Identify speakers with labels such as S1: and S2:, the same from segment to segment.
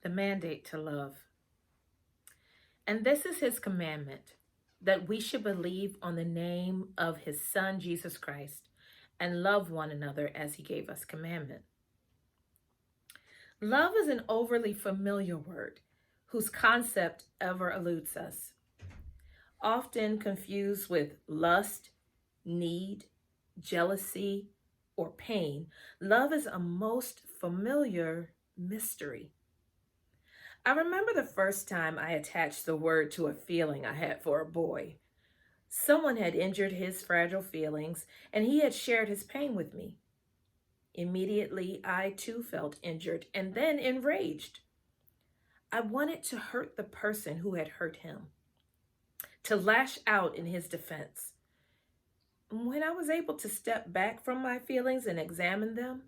S1: the mandate to love. And this is his commandment, that we should believe on the name of his Son, Jesus Christ, and love one another as he gave us commandment. Love is an overly familiar word whose concept ever eludes us. Often confused with lust, need, jealousy, or pain, love is a most familiar mystery. I remember the first time I attached the word to a feeling I had for a boy. Someone had injured his fragile feelings, and he had shared his pain with me. Immediately, I too felt injured and then enraged. I wanted to hurt the person who had hurt him, to lash out in his defense. When I was able to step back from my feelings and examine them,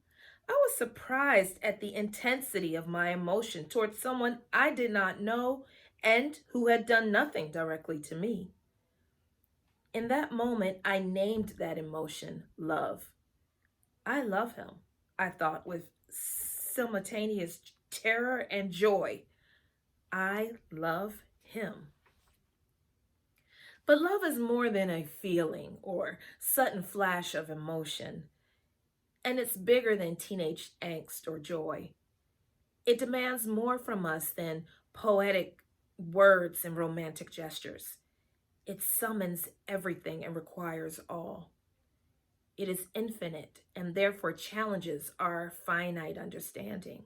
S1: I was surprised at the intensity of my emotion towards someone I did not know and who had done nothing directly to me. In that moment, I named that emotion love. I love him, I thought with simultaneous terror and joy. I love him. But love is more than a feeling or sudden flash of emotion, and it's bigger than teenage angst or joy. It demands more from us than poetic words and romantic gestures. It summons everything and requires all. It is infinite and therefore challenges our finite understanding.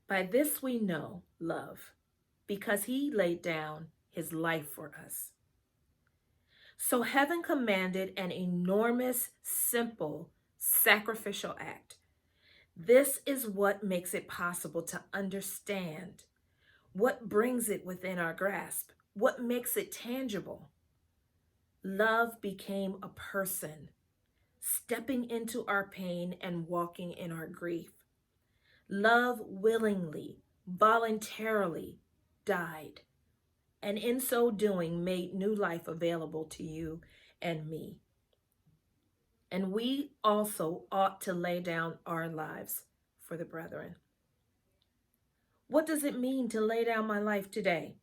S1: By this we know love, because he laid down his life for us. So heaven commanded an enormous, simple, sacrificial act. This is what makes it possible to understand, what brings it within our grasp, what makes it tangible. Love became a person, stepping into our pain and walking in our grief. Love willingly, voluntarily died, and in so doing made new life available to you and me. And we also ought to lay down our lives for the brethren. What does it mean to lay down my life today?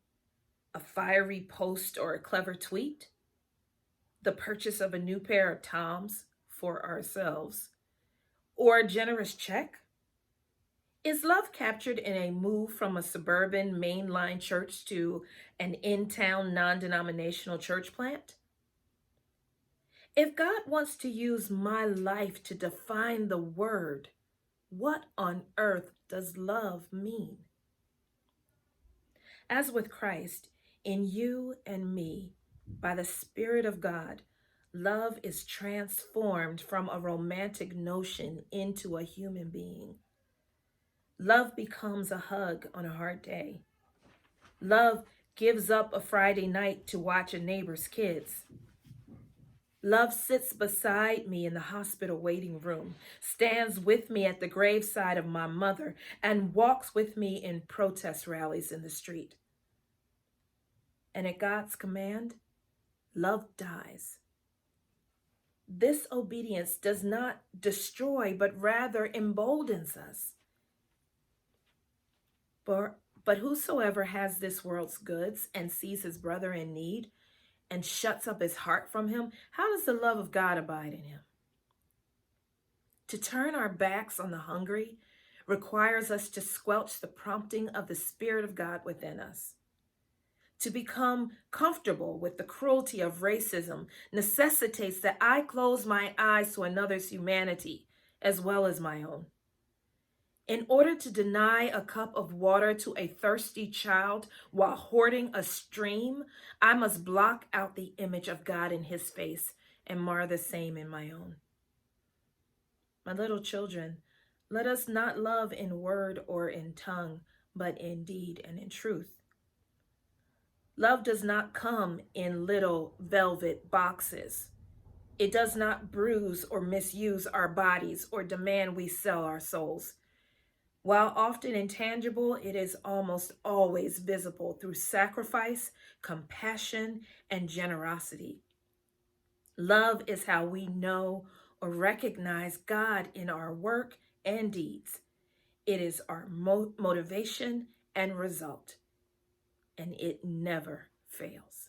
S1: A fiery post or a clever tweet? The purchase of a new pair of Toms for ourselves? Or a generous check? Is love captured in a move from a suburban mainline church to an in-town non-denominational church plant? If God wants to use my life to define the word, what on earth does love mean? As with Christ, in you and me, by the Spirit of God, love is transformed from a romantic notion into a human being. Love becomes a hug on a hard day. Love gives up a Friday night to watch a neighbor's kids. Love sits beside me in the hospital waiting room, stands with me at the graveside of my mother, and walks with me in protest rallies in the street. And at God's command, love dies. This obedience does not destroy, but rather emboldens us. But whosoever has this world's goods and sees his brother in need and shuts up his heart from him, how does the love of God abide in him? To turn our backs on the hungry requires us to squelch the prompting of the Spirit of God within us. To become comfortable with the cruelty of racism necessitates that I close my eyes to another's humanity as well as my own. In order to deny a cup of water to a thirsty child while hoarding a stream, I must block out the image of God in his face and mar the same in my own. My little children, let us not love in word or in tongue, but in deed and in truth. Love does not come in little velvet boxes. It does not bruise or misuse our bodies or demand we sell our souls. While often intangible, it is almost always visible through sacrifice, compassion, and generosity. Love is how we know or recognize God in our work and deeds. It is our motivation and result, and it never fails.